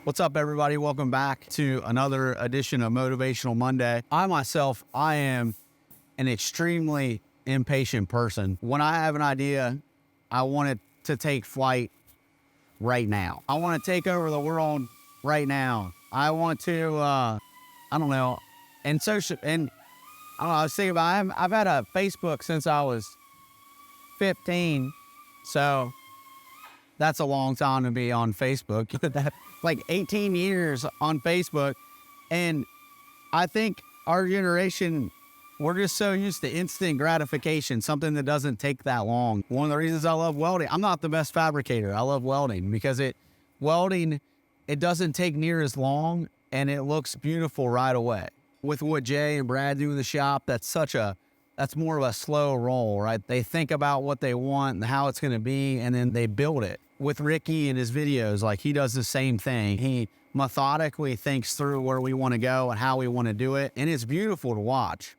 What's up, everybody? Welcome back to another edition of Motivational Monday. I am an extremely impatient person. When I have an idea, I want it to take flight right now. I want to take over the world right now. I want to, I don't know. I was thinking about, I've had a Facebook since I was 15. So that's a long time to be on Facebook. Like 18 years on Facebook. And I think our generation, we're just so used to instant gratification, something that doesn't take that long. One of the reasons I love welding, I'm not the best fabricator. I love welding because it doesn't take near as long and it looks beautiful right away. With what Jay and Brad do in the shop, that's more of a slow roll, right? They think about what they want and how it's going to be, and then they build it. With Ricky and his videos, like he does the same thing. He methodically thinks through where we want to go and how we want to do it, and it's beautiful to watch.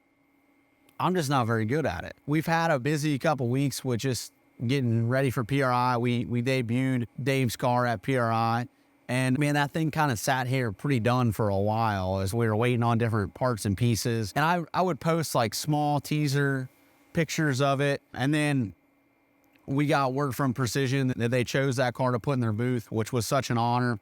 I'm just not very good at it. We've had a busy couple weeks with just getting ready for PRI. We debuted Dave's car at PRI, and man, that thing kind of sat here pretty done for a while as we were waiting on different parts and pieces. And I would post like small teaser pictures of it, and then we got word from Precision that they chose that car to put in their booth, which was such an honor.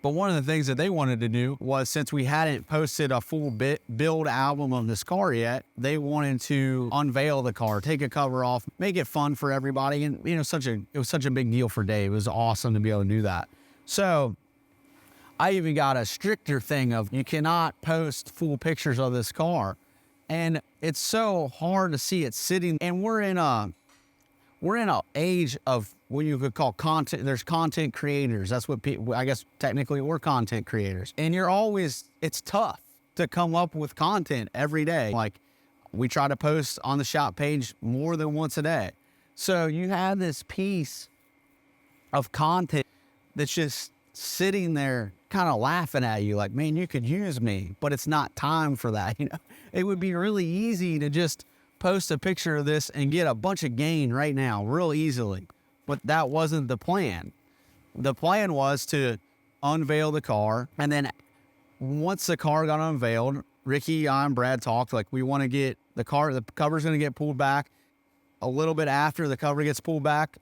But one of the things that they wanted to do was, since we hadn't posted a full build album of this car yet, they wanted to unveil the car, take a cover off, make it fun for everybody. And it was such a big deal for Dave. It was awesome to be able to do that. So I even got a stricter thing of you cannot post full pictures of this car. And it's so hard to see it sitting. And we're in an age of what you could call content. There's content creators. That's what people, I guess technically we're content creators. And it's tough to come up with content every day. Like we try to post on the shop page more than once a day. So you have this piece of content that's just sitting there kind of laughing at you like, man, you could use me, but it's not time for that. It would be really easy to just post a picture of this and get a bunch of gain right now real easily. But that wasn't the plan. The plan was to unveil the car. And then once the car got unveiled, Ricky, I, and Brad talked like we want to get the cover's going to get pulled back. A little bit after the cover gets pulled back,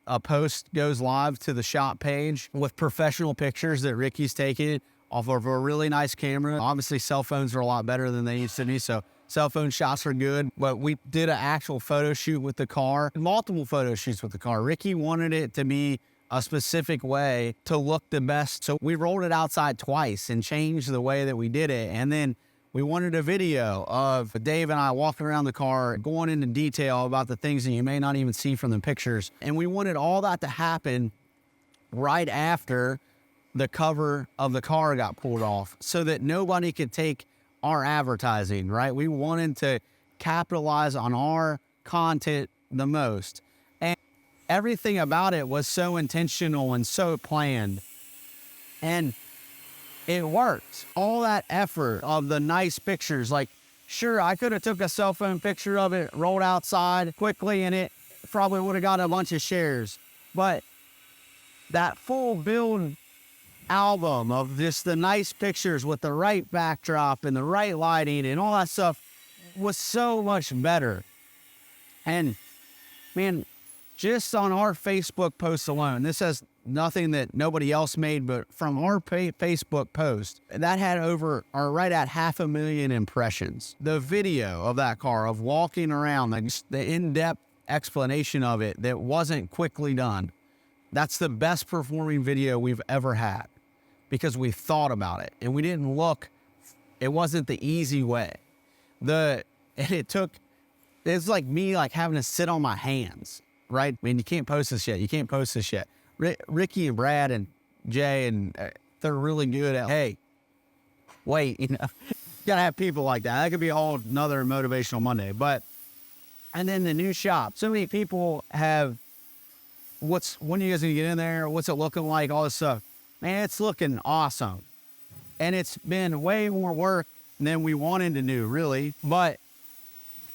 a post goes live to the shop page with professional pictures that Ricky's taken off of a really nice camera. Obviously, cell phones are a lot better than they used to be, so cell phone shots are good. But we did an actual photo shoot with the car, multiple photo shoots with the car. Ricky wanted it to be a specific way to look the best, so we rolled it outside twice and changed the way that we did it. And then we wanted a video of Dave and I walking around the car, going into detail about the things that you may not even see from the pictures. And we wanted all that to happen right after the cover of the car got pulled off so that nobody could take our advertising, right? We wanted to capitalize on our content the most. And everything about it was so intentional and so planned. And it worked. All that effort of the nice pictures, like, sure, I could have took a cell phone picture of it, rolled outside quickly, and it probably would have got a bunch of shares. But that full build album of just the nice pictures with the right backdrop and the right lighting and all that stuff was so much better. And man, just on our Facebook post alone, this has nothing that nobody else made, but from our Facebook post, that had right at 500,000 impressions. The video of that car, of walking around, the in-depth explanation of it that wasn't quickly done, that's the best performing video we've ever had because we thought about it and we didn't look, it wasn't the easy way. It's like me like having to sit on my hands, right? I mean, you can't post this yet. Ricky and Brad and Jay, and they're really good at, hey, wait, you gotta have people like that. That could be a whole another Motivational Monday. And then the new shop, so many people have, when are you guys gonna get in there? What's it looking like? All this stuff. Man, it's looking awesome. And it's been way more work than we wanted to do, really. But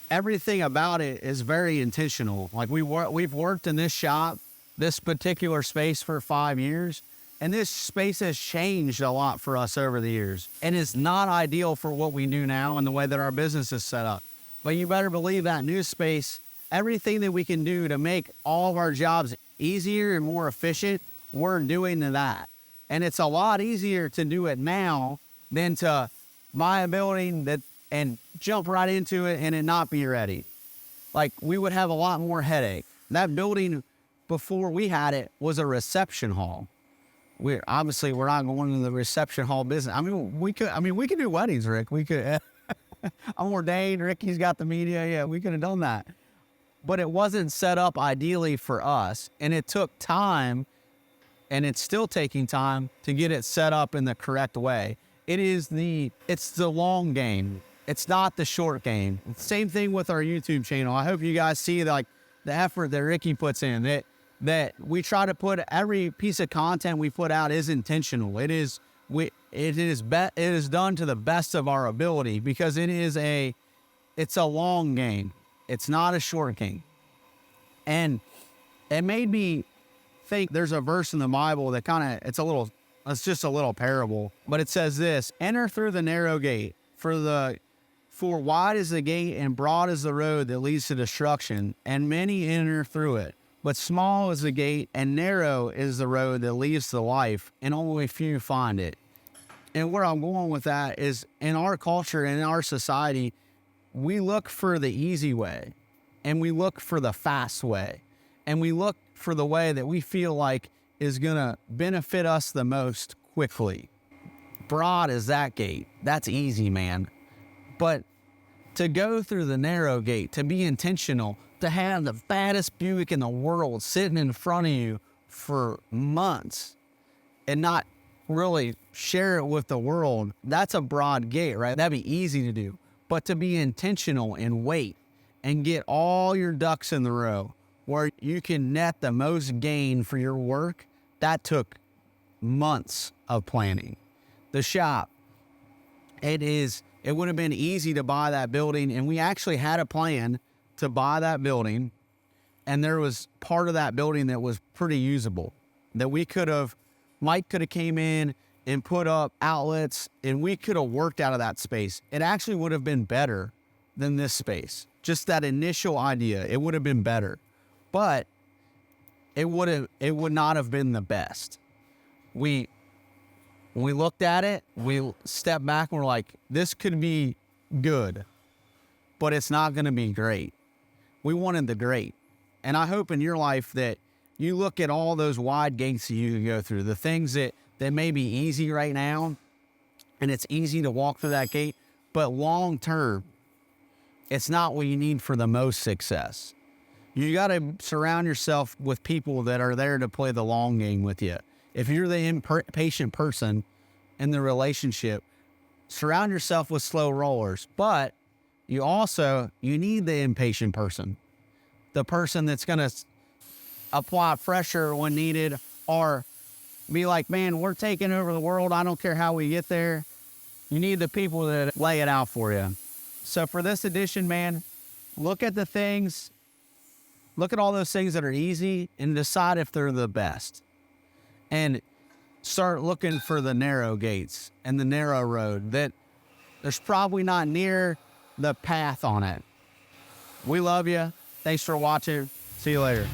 everything about it is very intentional. Like we've worked in this shop, this particular space for 5 years, And this space has changed a lot for us over the years and it's not ideal for what we do now and the way that our business is set up. But you better believe that new space, everything that we can do to make all of our jobs easier and more efficient, we're doing that. And it's a lot easier to do it now than to buy a building and jump right into it and it not be ready. Like, we would have a lot more headache. That building before we had it was a reception hall. We're not going into the reception hall business. We could do weddings, Rick. We could. I'm ordained. Ricky's got the media. Yeah, we could have done that. But it wasn't set up ideally for us, and it took time, and it's still taking time to get it set up in the correct way. It's the long game. It's not the short game. Same thing with our YouTube channel. I hope you guys see the effort that Ricky puts in. That we try to put every piece of content we put out is intentional. It is done to the best of our ability because it's a long game. It's not a short game. And it made me think there's a verse in the Bible that it's just a little parable, but it says this: enter through the narrow gate, for wide is the gate and broad is the road that leads to destruction, and many enter through it. But small is the gate and narrow is the road that leads to life, and only few find it. And where I'm going with that is, in our culture and in our society, we look for the easy way, and we look for the fast way, and we look for the way that we feel like is going to benefit us the most quickly. Broad is that gate. That's easy, man. But to go through the narrow gate, to be intentional, to have the baddest Buick in the world sitting in front of you for months and not really share it with the world, that's a broad gate, right? That'd be easy to do. But to be intentional and wait and get all your ducks in the row where you can net the most gain for your work, that took months of planning. The shop, it would have been easy to buy that building, and we actually had a plan to buy that building, and there was part of that building that was pretty usable, that Mike could have came in and put up outlets, and we could have worked out of that space. It actually would have been better than this space. Just that initial idea, it would have been better, but it would not have been the best. We looked at it, we stepped back and we're like, this could be good, but it's not going to be great. We wanted the great. And I hope in your life that you look at all those wide gates that you can go through, the things that may be easy right now, and it's easy to walk through that gate, but long term, it's not what you need for the most success. You got to surround yourself with people that are there to play the long game with you. If you're the impatient person in the relationship, surround yourself with slow rollers, but you need the impatient person, the person that's going to apply pressure when needed, or be like, man, we're taking over the world. I don't care how we get there. You need the people that lay it out for you. So for this edition, man, look at all those things that are easy and decide if they're the best. And start looking for the narrow gates and the narrow road that there's probably not near the path on it. We love you. Thanks for watching. See you later.